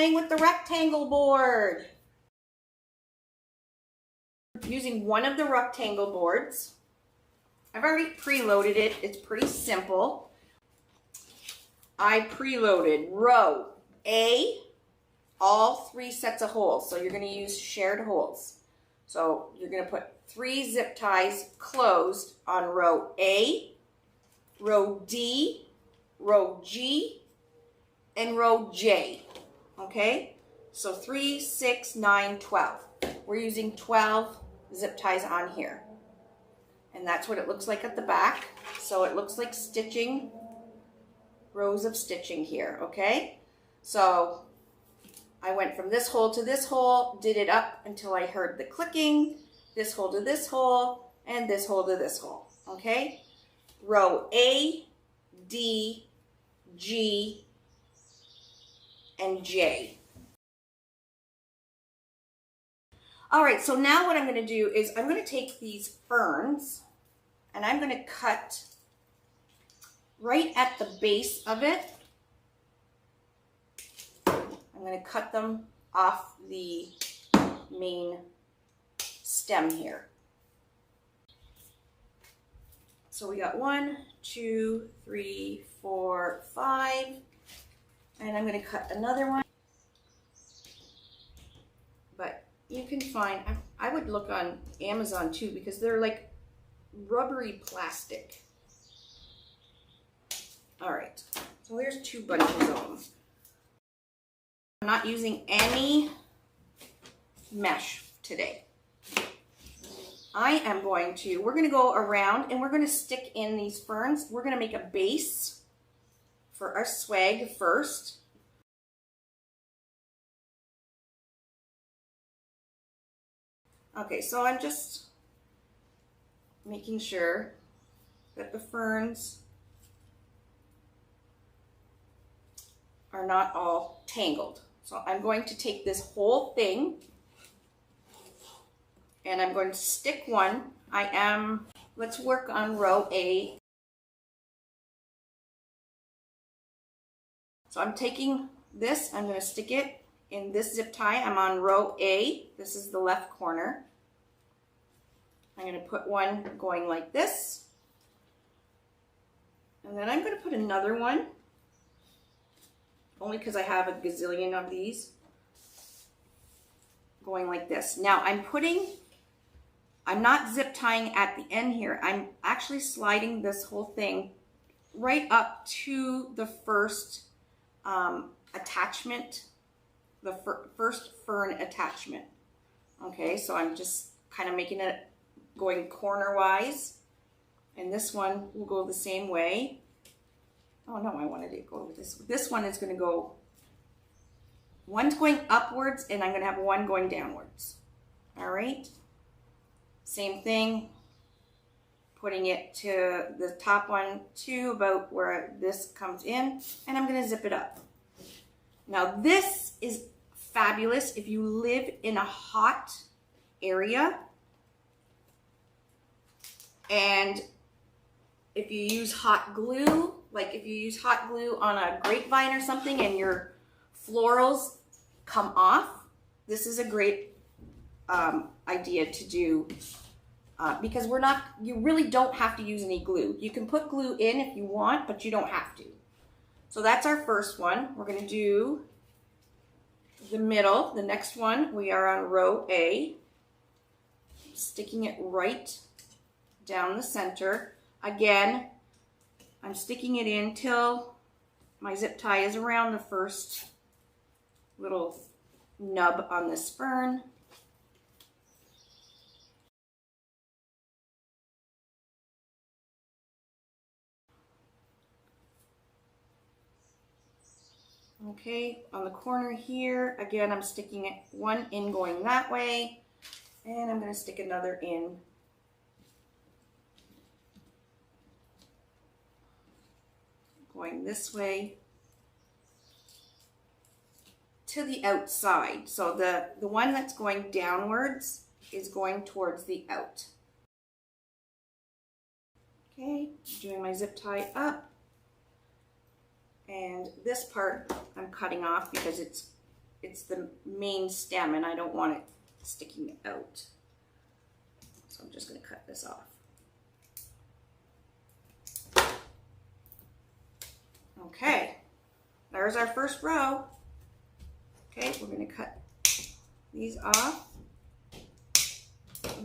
playing with the rectangle board. Using one of the rectangle boards. I've already preloaded it. It's pretty simple. I preloaded row A, all 3 sets of holes. So you're going to use shared holes. So you're going to put 3 zip ties closed on row A, row D, row G, and row J. Okay? So 3, 6, 9, 12. We're using 12 zip ties on here. And that's what it looks like at the back. So it looks like stitching, rows of stitching here, okay? So I went from this hole to this hole, did it up until I heard the clicking, this hole to this hole, and this hole to this hole, okay? Row A, D, G, and J. All right, so now what I'm going to do is I'm going to take these ferns and I'm going to cut right at the base of it. I'm going to cut them off the main stem here. So we got 1, 2, 3, 4, 5, and I'm going to cut another one. But you can find, I would look on Amazon too, because they're like rubbery plastic. All right, so there's 2 bunches of them. I'm not using any mesh today. We're going to go around and we're going to stick in these ferns. We're going to make a base for our swag first. Okay, so I'm just making sure that the ferns are not all tangled. So I'm going to take this whole thing and I'm going to stick one. Let's work on row A. So I'm taking this, I'm going to stick it in this zip tie. I'm on row A. This is the left corner. I'm going to put one going like this. And then I'm going to put another one, only because I have a gazillion of these, going like this. Now I'm not zip tying at the end here. I'm actually sliding this whole thing right up to the first attachment, the first fern attachment. Okay, so I'm just kind of making it going corner-wise, and this one will go the same way. Oh no, I wanted to go with this. This one is going to go, one's going upwards, and I'm going to have one going downwards. All right, same thing, putting it to the top one to about where this comes in, and I'm going to zip it up. Now this is fabulous if you live in a hot area, and if you use hot glue, like if you use hot glue on a grapevine or something and your florals come off, this is a great idea to do because you really don't have to use any glue. You can put glue in if you want, but you don't have to. So that's our first one. We're going to do the middle. The next one, we are on row A, sticking it right down the center. Again, I'm sticking it in till my zip tie is around the first little nub on this fern. Okay, on the corner here, again, I'm sticking it one in going that way, and I'm going to stick another in going this way to the outside. So the one that's going downwards is going towards the out. Okay, doing my zip tie up. And this part I'm cutting off because it's the main stem and I don't want it sticking out. So I'm just going to cut this off. Okay, there's our first row. Okay, we're going to cut these off.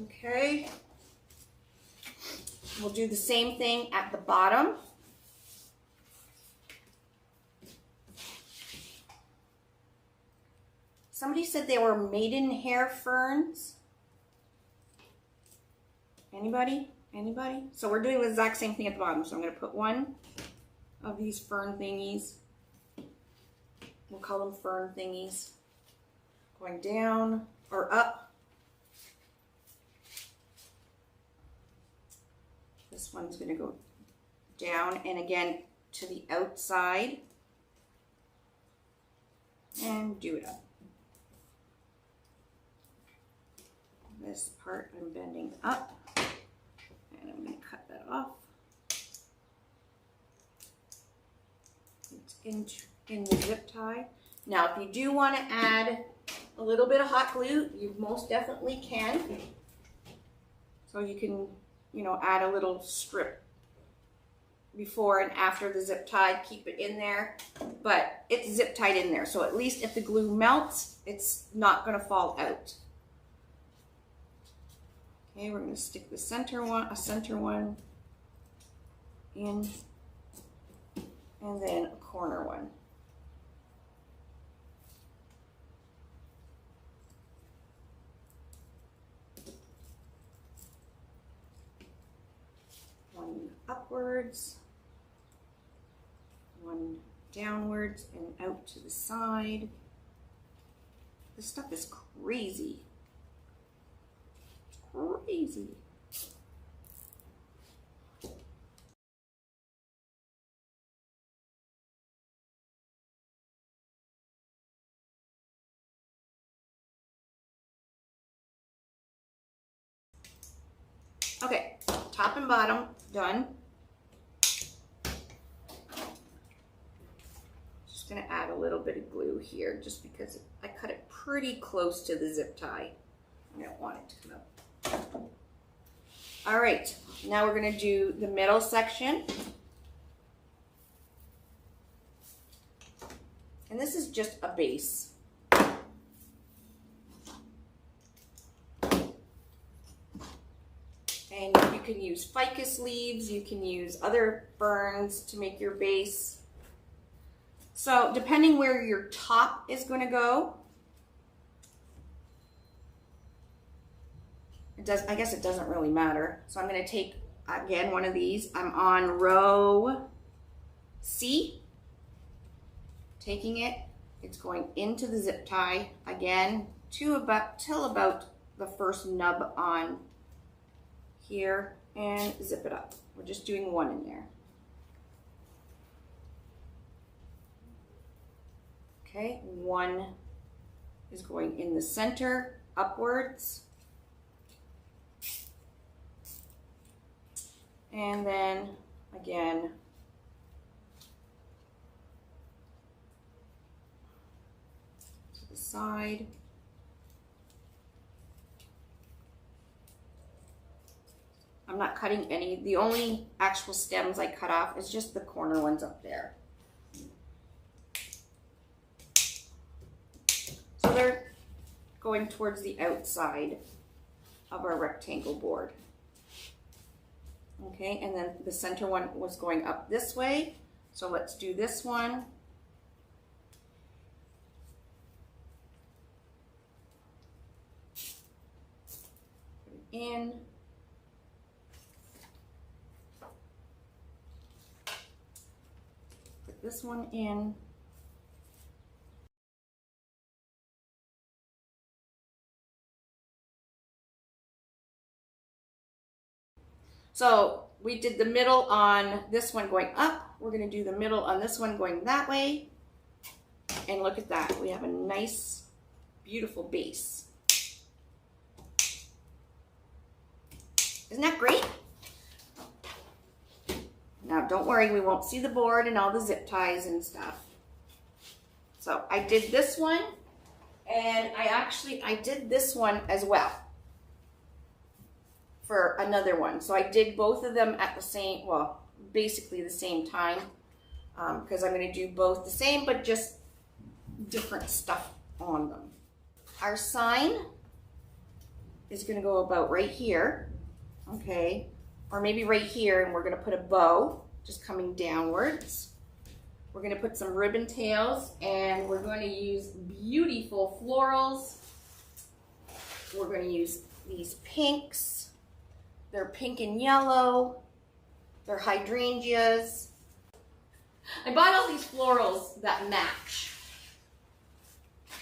Okay, we'll do the same thing at the bottom. Somebody said they were maidenhair ferns. Anybody? Anybody? So we're doing the exact same thing at the bottom. So I'm going to put one of these fern thingies. We'll call them fern thingies. Going down or up. This one's going to go down and again to the outside. And do it up. This part I'm bending up and I'm going to cut that off. It's in the zip tie. Now if you do want to add a little bit of hot glue, you most definitely can. So you can, you know, add a little strip before and after the zip tie, keep it in there, but it's zip tied in there. So at least if the glue melts, it's not going to fall out. Okay, we're going to stick the center one in, and then a corner one. One upwards, one downwards and out to the side. This stuff is crazy. Crazy. Okay, top and bottom done. Just gonna add a little bit of glue here just because I cut it pretty close to the zip tie. I don't want it to come out. All right, now we're going to do the middle section. And this is just a base. And you can use ficus leaves, you can use other ferns to make your base. So depending where your top is going to go, I guess it doesn't really matter. So I'm going to take, again, one of these. I'm on row C. Taking it, it's going into the zip tie again till about the first nub on here and zip it up. We're just doing one in there. Okay, one is going in the center upwards. And then again, to the side. I'm not cutting any. The only actual stems I cut off is just the corner ones up there. So they're going towards the outside of our rectangle board. Okay, and then the center one was going up this way. So let's do this one. Put it in. Put this one in. So we did the middle on this one going up. We're going to do the middle on this one going that way. And look at that. We have a nice, beautiful base. Isn't that great? Now, don't worry. We won't see the board and all the zip ties and stuff. So I did this one. And I did this one as well for another one. So I did both of them at the same, well, basically the same time, because I'm going to do both the same, but just different stuff on them. Our sign is going to go about right here, okay, or maybe right here, and we're going to put a bow just coming downwards. We're going to put some ribbon tails, and we're going to use beautiful florals. We're going to use these pinks. They're pink and yellow. They're hydrangeas. I bought all these florals that match.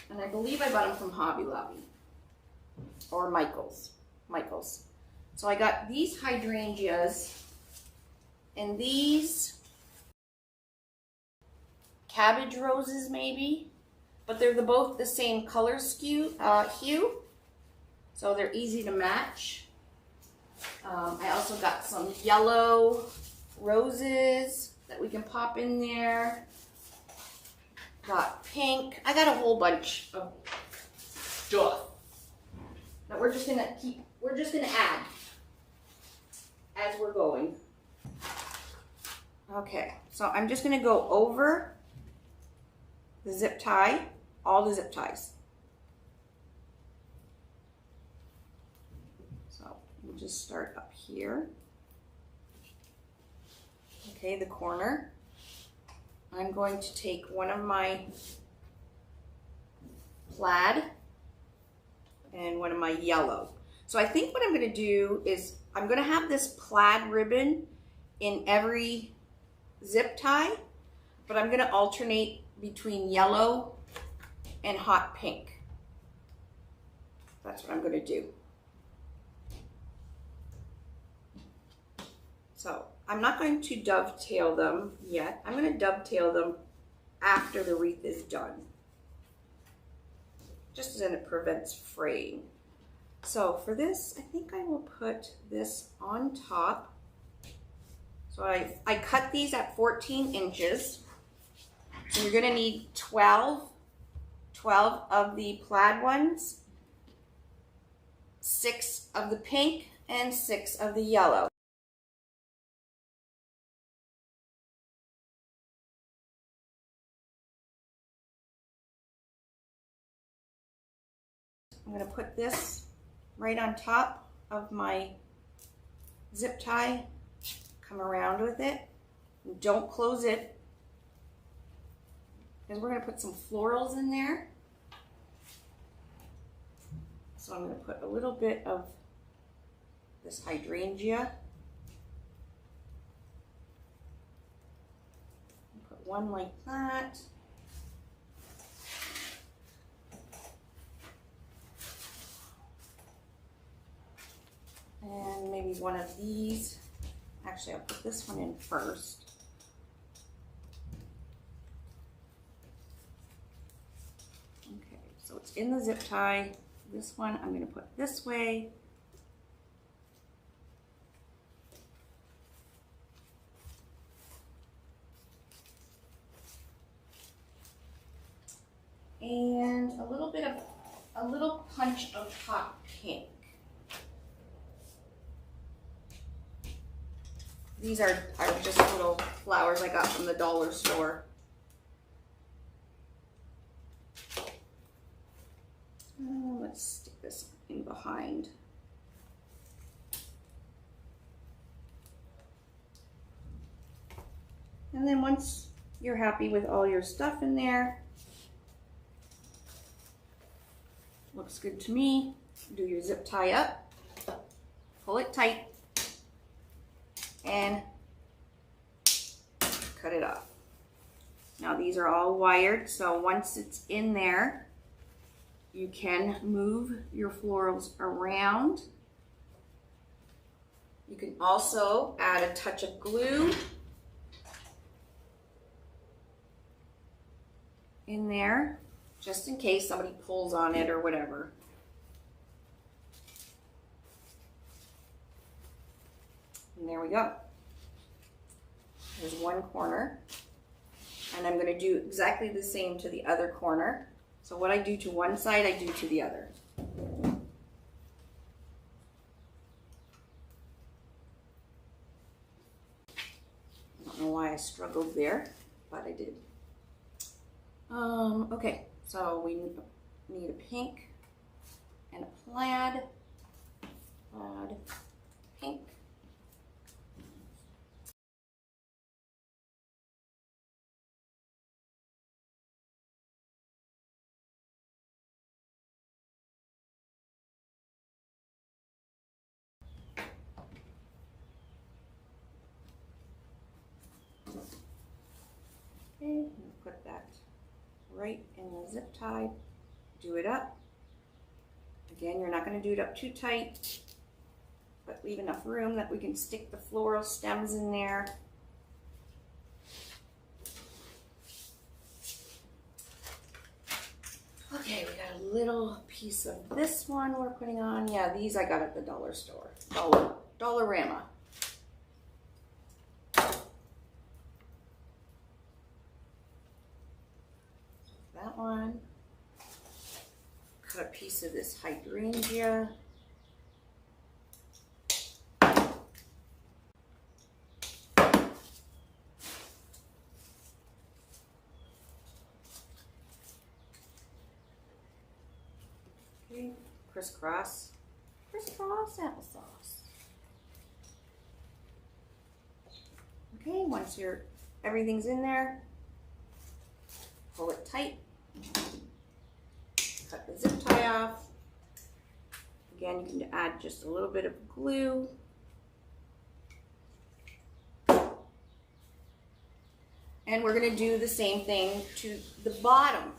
And I believe I bought them from Hobby Lobby or Michael's. So I got these hydrangeas and these cabbage roses maybe, but they're both the same color hue, so they're easy to match. I also got some yellow roses that we can pop in there. Got pink. I got a whole bunch of stuff that we're just gonna add as we're going. Okay, so I'm just gonna go over the zip tie, all the zip ties. So we'll just start up here. Okay, the corner. I'm going to take one of my plaid and one of my yellow. So I think what I'm going to do is I'm going to have this plaid ribbon in every zip tie, but I'm going to alternate between yellow and hot pink. That's what I'm going to do. So I'm not going to dovetail them yet. I'm going to dovetail them after the wreath is done, just as it prevents fraying. So for this, I think I will put this on top. So I cut these at 14 inches. So you're going to need 12 of the plaid ones, 6 of the pink, and 6 of the yellow. I'm going to put this right on top of my zip tie, come around with it, and don't close it, because we're going to put some florals in there. So I'm going to put a little bit of this hydrangea. Put one like that. And maybe one of these. Actually, I'll put this one in first. Okay, so it's in the zip tie. This one I'm going to put this way. And a little punch of hot pink. These are just little flowers I got from the dollar store. Let's stick this in behind. And then once you're happy with all your stuff in there, looks good to me, do your zip tie up, pull it tight, and cut it off. Now these are all wired, so once it's in there, you can move your florals around. You can also add a touch of glue in there, just in case somebody pulls on it or whatever. And there we go. There's one corner. And I'm going to do exactly the same to the other corner. So what I do to one side, I do to the other. I don't know why I struggled there, but I did. Okay, so we need a pink and a plaid, pink. Okay, put that right in the zip tie, do it up. Again, you're not going to do it up too tight, but leave enough room that we can stick the floral stems in there. Okay, we got a little piece of this one we're putting on. Yeah, these I got at the dollar store. Dollarama. That one. Cut a piece of this hydrangea. Okay, crisscross applesauce. Okay, once everything's in there, pull it tight. Cut the zip tie off. Again, you can add just a little bit of glue. And we're going to do the same thing to the bottom.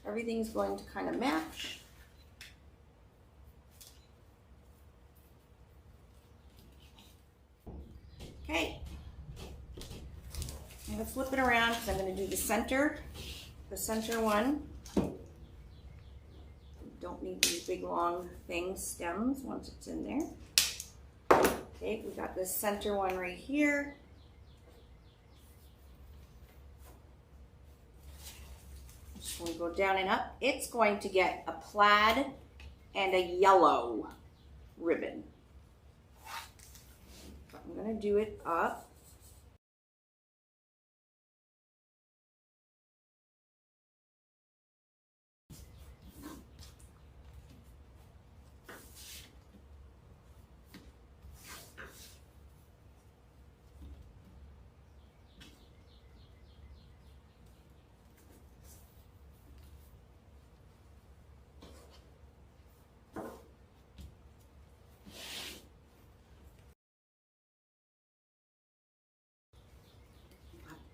Everything's going to kind of match. Okay. I'm going to flip it around because I'm going to do the center one. Don't need these big long stems once it's in there. Okay, we got this center one right here. Just going to go down and up. It's going to get a plaid and a yellow ribbon. I'm going to do it up.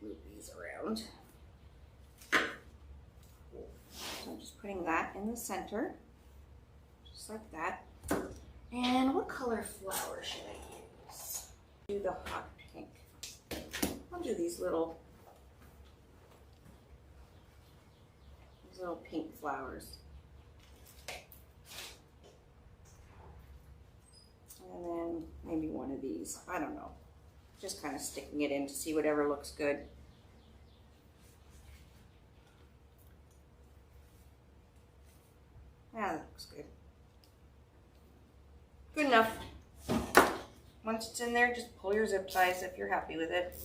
Move these around. So I'm just putting that in the center, just like that. And what color flower should I use? Do the hot pink. I'll do these little pink flowers. And then maybe one of these, I don't know. Just kind of sticking it in to see whatever looks good. Yeah, that looks good. Good enough. Once it's in there, just pull your zip ties if you're happy with it.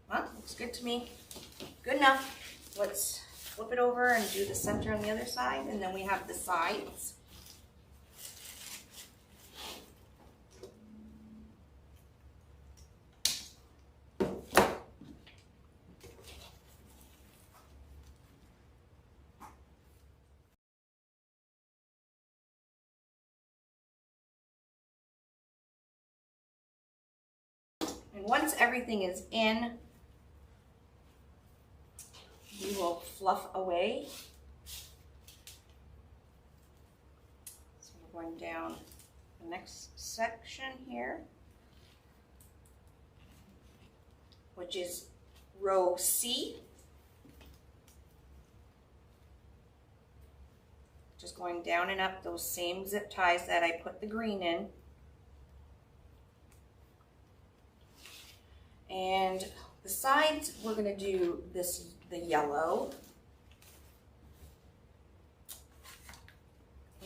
Well, looks good to me. Good enough. Let's flip it over and do the center on the other side, and then we have the sides. And once everything is in, we will fluff away. So we're going down the next section here, which is row C. Just going down and up those same zip ties that I put the green in. And the sides, we're going to do the yellow.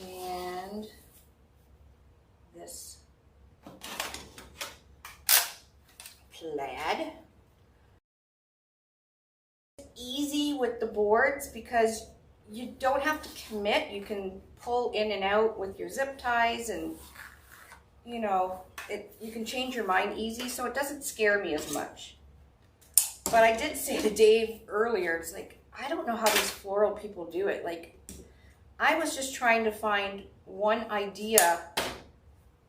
And this plaid. Easy with the boards because you don't have to commit. You can pull in and out with your zip ties, and you know, you can change your mind easy, so it doesn't scare me as much. But I did say to Dave earlier, it's like, I don't know how these floral people do it. Like, I was just trying to find one idea,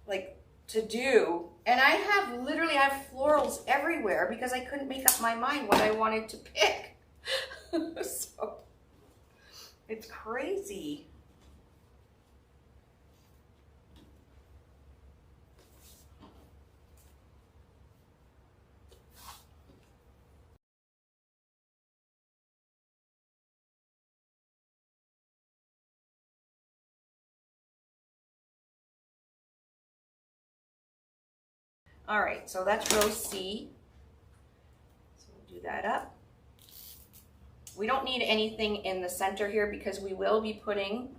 like, to do, and I have florals everywhere because I couldn't make up my mind what I wanted to pick. So it's crazy. All right, so that's row C. So we'll do that up. We don't need anything in the center here because we will be putting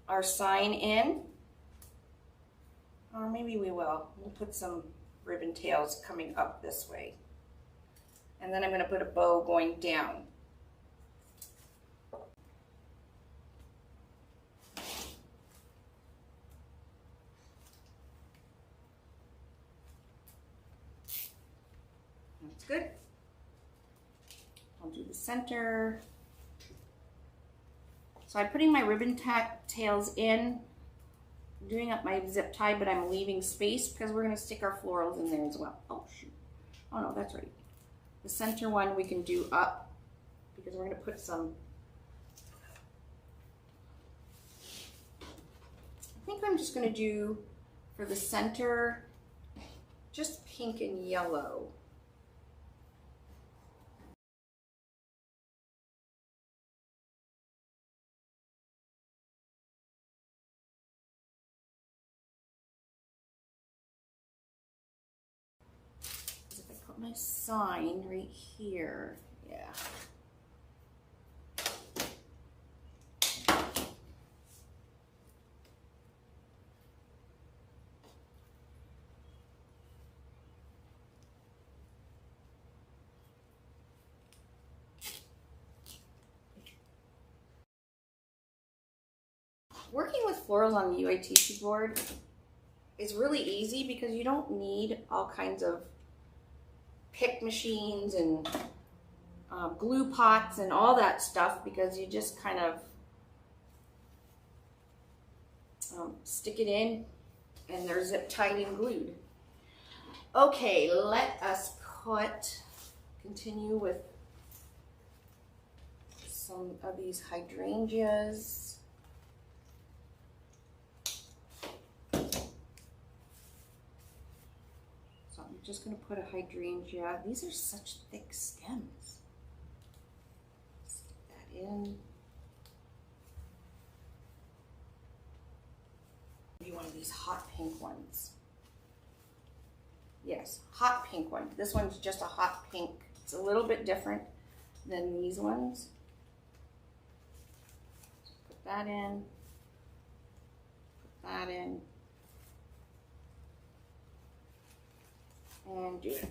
our sign in. Or maybe we will. We'll put some ribbon tails coming up this way. And then I'm going to put a bow going down. That's good. I'll do the center. So I'm putting my ribbon tails in, doing up my zip tie, but I'm leaving space because we're going to stick our florals in there as well. Oh shoot. Oh no, that's right. The center one we can do up because we're going to put some, I think I'm just going to do for the center just pink and yellow. My sign right here, yeah. Working with florals on the UITC board is really easy because you don't need all kinds of pick machines and glue pots and all that stuff because you just kind of stick it in and they're zip tied and glued. Okay, let us continue with some of these hydrangeas. I'm just going to put a hydrangea. These are such thick stems. Stick that in. Maybe one of these hot pink ones. Yes, hot pink one. This one's just a hot pink. It's a little bit different than these ones. So put that in. Put that in. And do it.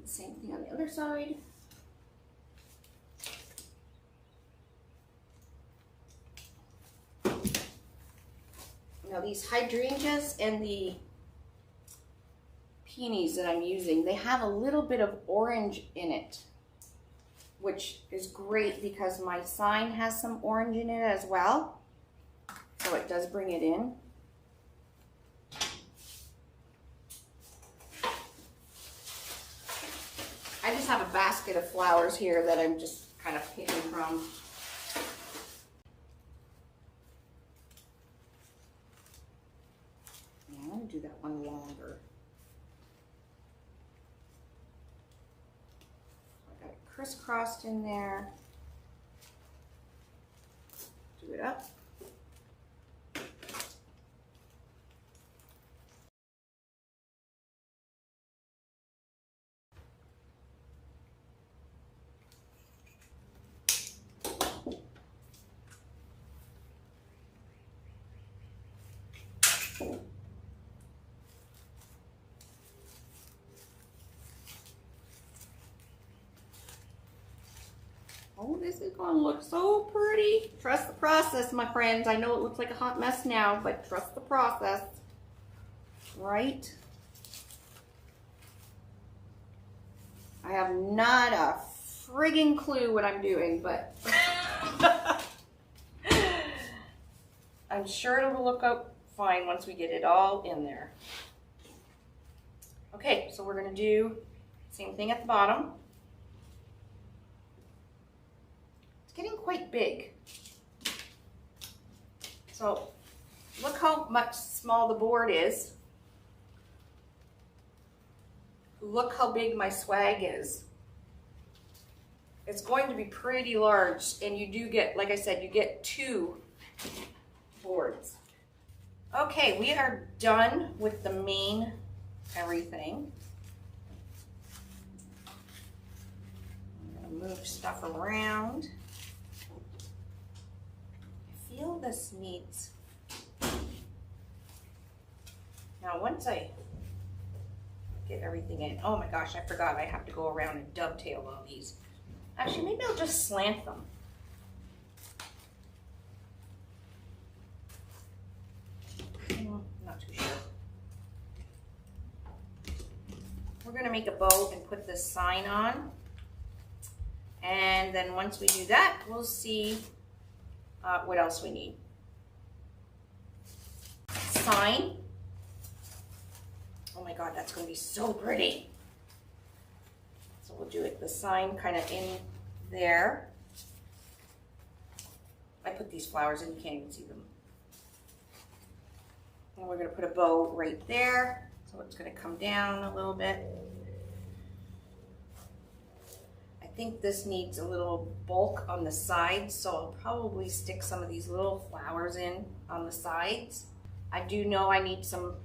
Same thing on the other side. Now these hydrangeas and the peonies that I'm using, they have a little bit of orange in it, which is great because my sign has some orange in it as well. So it does bring it in. I just have a basket of flowers here that I'm just kind of picking from. Yeah, I'm going to do that one longer. I got it crisscrossed in there. Do it up. Oh, this is going to look so pretty. Trust the process, my friends. I know it looks like a hot mess now, but trust the process. Right? I have not a friggin' clue what I'm doing, but I'm sure it'll look out fine once we get it all in there. Okay, so we're going to do the same thing at the bottom. Getting quite big. So look how much small the board is. Look how big my swag is. It's going to be pretty large, and you do get, like I said, you get 2 boards. Okay, we are done with the main everything. I'm gonna move stuff around. I feel this needs, now once I get everything in, oh my gosh, I forgot I have to go around and dovetail all these. Actually, maybe I'll just slant them. Not too sure. We're going to make a bow and put this sign on. And then once we do that, we'll see what else we need. Sign. Oh my God, that's going to be so pretty. So we'll do it, the sign kind of in there. I put these flowers in, you can't even see them. And we're going to put a bow right there. So it's going to come down a little bit. I think this needs a little bulk on the sides, so I'll probably stick some of these little flowers in on the sides. I do know I need some,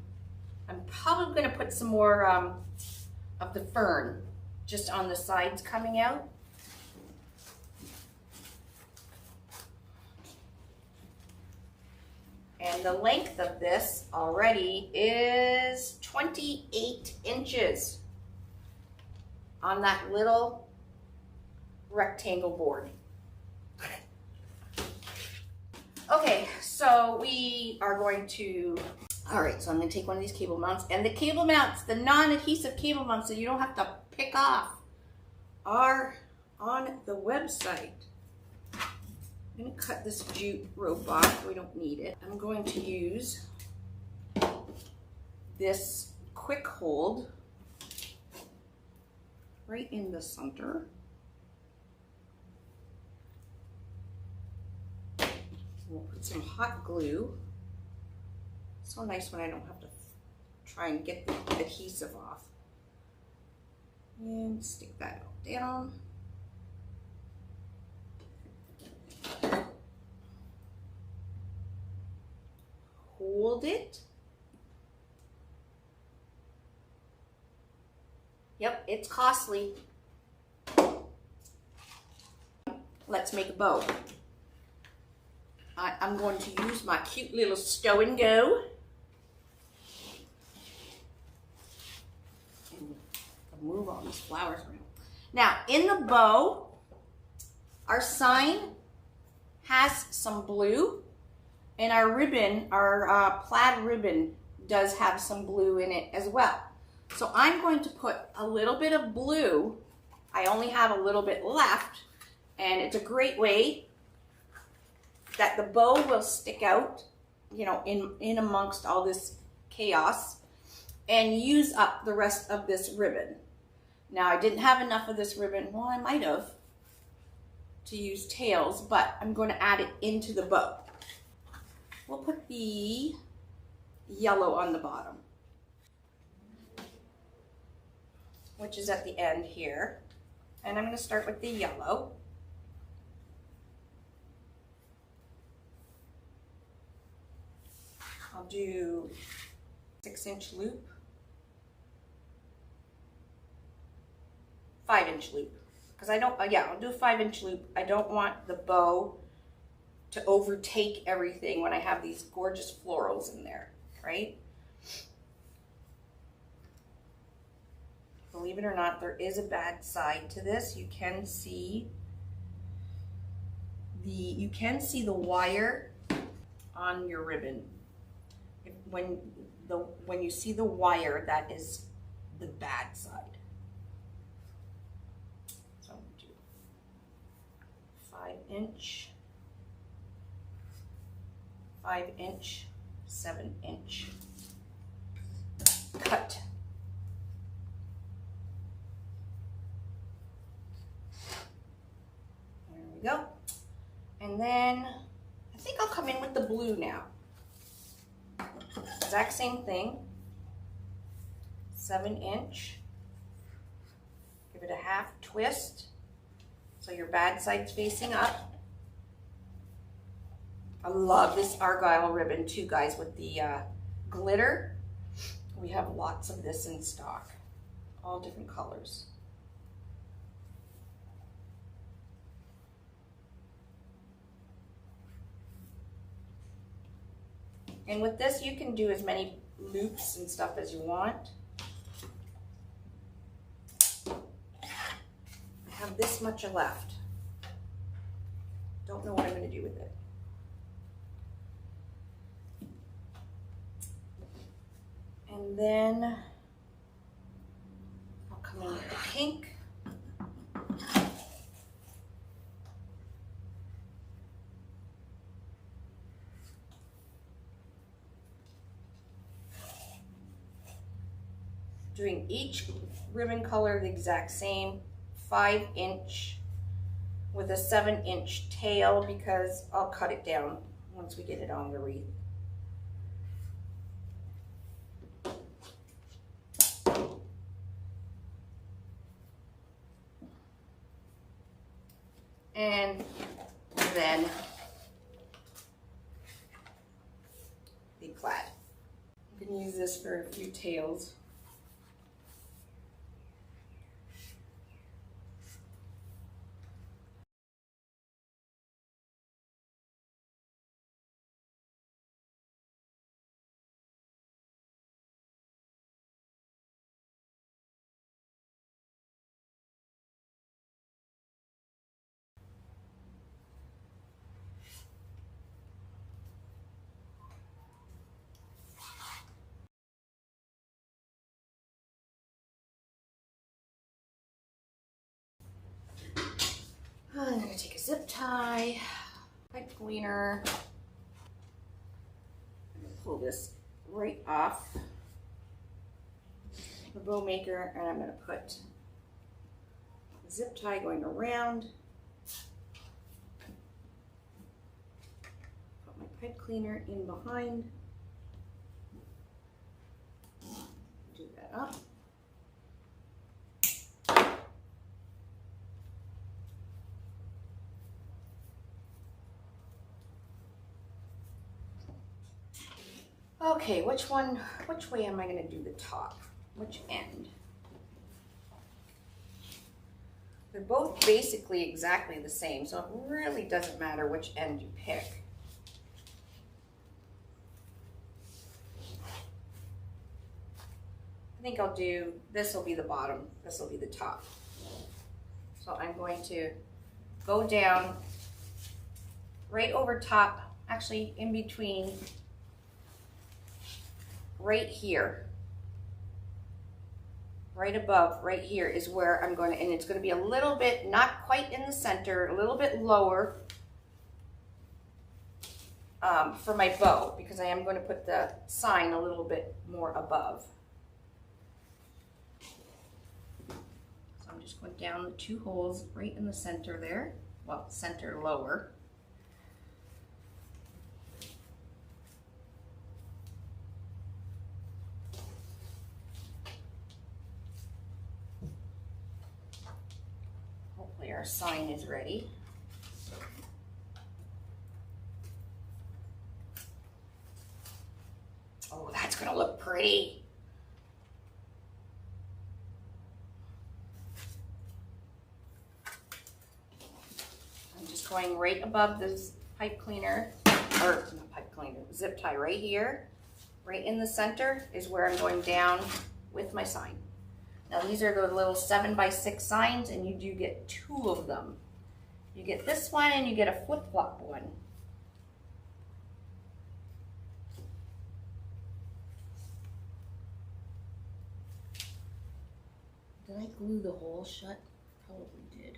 I'm probably going to put some more of the fern just on the sides coming out. And the length of this already is 28 inches on that little rectangle board. Okay, so we are going to, all right, so I'm going to take one of these cable mounts, and the cable mounts, the non-adhesive cable mounts that you don't have to pick off, are on the website. I'm going to cut this jute rope off. We don't need it. I'm going to use this quick hold right in the center. We'll put some hot glue. It's so nice when I don't have to try and get the adhesive off. And stick that down. Hold it. Yep, it's costly. Let's make a bow. I'm going to use my cute little stow and go. And move all these flowers around. Now, in the bow, our sign has some blue. And our ribbon, our plaid ribbon does have some blue in it as well. So I'm going to put a little bit of blue. I only have a little bit left, and it's a great way that the bow will stick out, you know, in amongst all this chaos, and use up the rest of this ribbon. Now, I didn't have enough of this ribbon. Well, I might have to use tails, but I'm going to add it into the bow. We'll put the yellow on the bottom, which is at the end here. And I'm going to start with the yellow. I'll do 6-inch loop, 5-inch loop, because I don't, yeah, I'll do a 5-inch loop. I don't want the bow to overtake everything when I have these gorgeous florals in there, right? Believe it or not, there is a bad side to this. You can see the wire on your ribbon. When you see the wire, that is the bad side. So I'm gonna do 5-inch, 5-inch, 7-inch cut. There we go. And then I think I'll come in with the blue now. Exact same thing, 7-inch, give it a half twist so your bad side's facing up. I love this argyle ribbon too, guys, with the glitter. We have lots of this in stock, all different colors. And with this, you can do as many loops and stuff as you want. I have this much left. Don't know what I'm going to do with it. And then I'll come in with the pink. Doing each ribbon color the exact same, 5-inch with a 7-inch tail, because I'll cut it down once we get it on the wreath. And then the plaid. You can use this for a few tails. I'm going to take a zip tie, pipe cleaner, pull this right off the bow maker, and I'm going to put a zip tie going around, put my pipe cleaner in behind, do that up. Okay, which way am I going to do the top? Which end? They're both basically exactly the same, so it really doesn't matter which end you pick. I think I'll do, this will be the bottom, this will be the top. So I'm going to go down right over top actually in between, right here, right above, right here is where I'm going to, and it's going to be a little bit, not quite in the center, a little bit lower for my bow, because I am going to put the sign a little bit more above. So I'm just going down the 2 holes right in the center there, well, center lower. Hopefully our sign is ready. Oh, that's gonna look pretty. I'm just going right above this pipe cleaner, or not pipe cleaner, zip tie right here. Right in the center is where I'm going down with my sign. Now these are the little 7x6 signs, and you do get 2 of them. You get this one and you get a flip-flop one. Did I glue the hole shut? Probably did.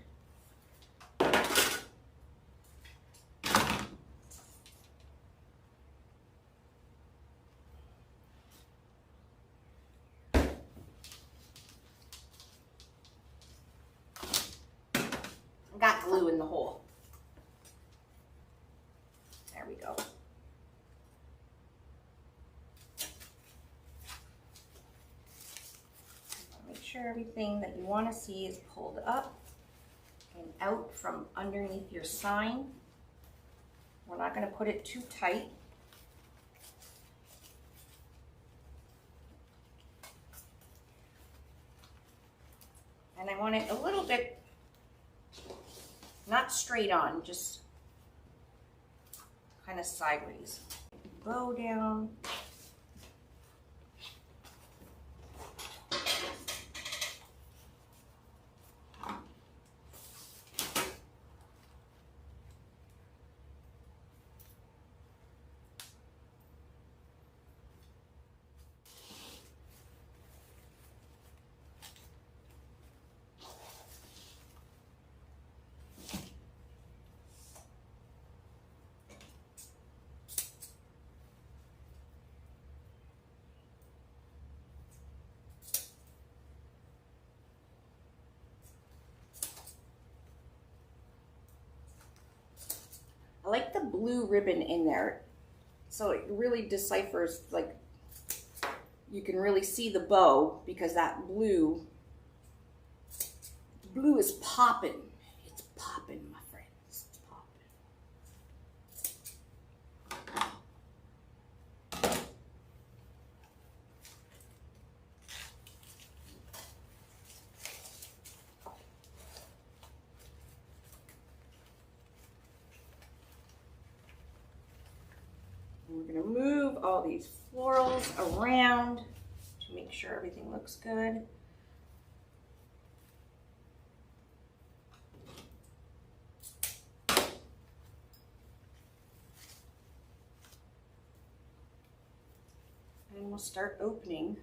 Got glue in the hole. There we go. Make sure everything that you want to see is pulled up and out from underneath your sign. We're not going to put it too tight. And I want it a little bit, not straight on, just kind of sideways. Bow down. I like the blue ribbon in there, so it really deciphers, like, you can really see the bow because that blue is popping. It's popping, my friends. It's popping. We're going to move all these florals around to make sure everything looks good. And we'll start opening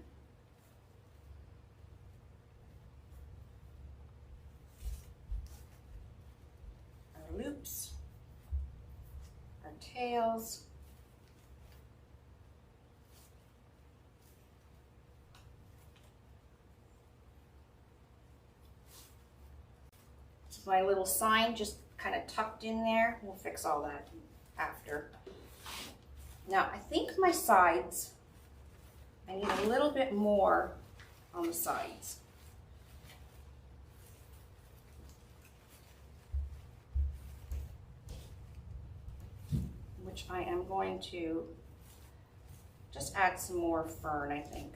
our loops, our tails, my little sign just kind of tucked in there. We'll fix all that after. Now I think my sides, I need a little bit more on the sides. Which I am going to just add some more fern, I think.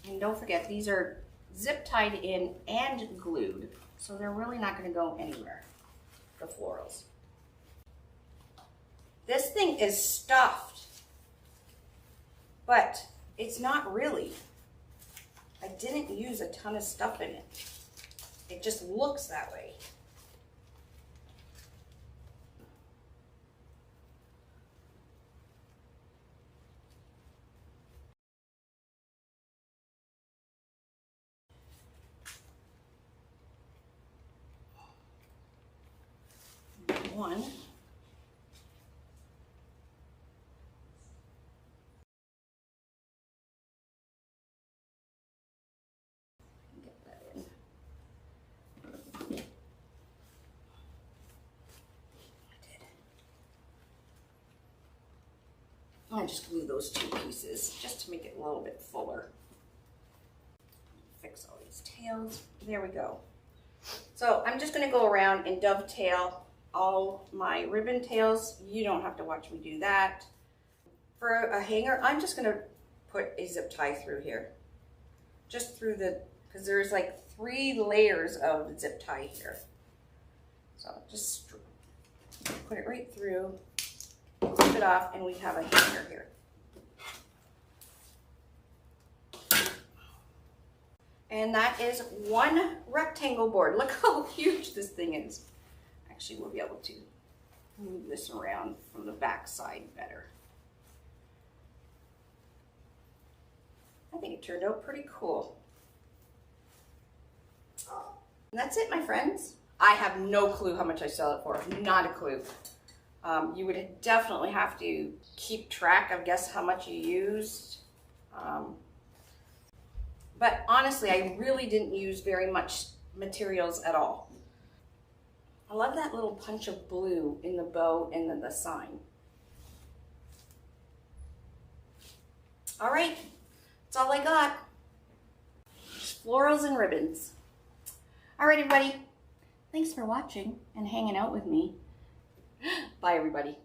And don't forget, these are zip tied in and glued, so they're really not going to go anywhere, the florals. This thing is stuffed, but it's not really. I didn't use a ton of stuff in it. It just looks that way. One. Get that in. I just glue those two pieces just to make it a little bit fuller. Fix all these tails. There we go. So I'm just going to go around and dovetail all my ribbon tails. You don't have to watch me do that. For a hanger, I'm just going to put a zip tie through here. Just through the, because there's like 3 layers of zip tie here. So just put it right through, zip it off, and we have a hanger here. And that is 1 rectangle board. Look how huge this thing is. Actually, we'll be able to move this around from the back side better. I think it turned out pretty cool. And that's it, my friends. I have no clue how much I sell it for. Not a clue. You would definitely have to keep track of guess how much you used. But honestly, I really didn't use very much materials at all. I love that little punch of blue in the bow and then the sign. All right, that's all I got. Florals and ribbons. All right, everybody. Thanks for watching and hanging out with me. Bye, everybody.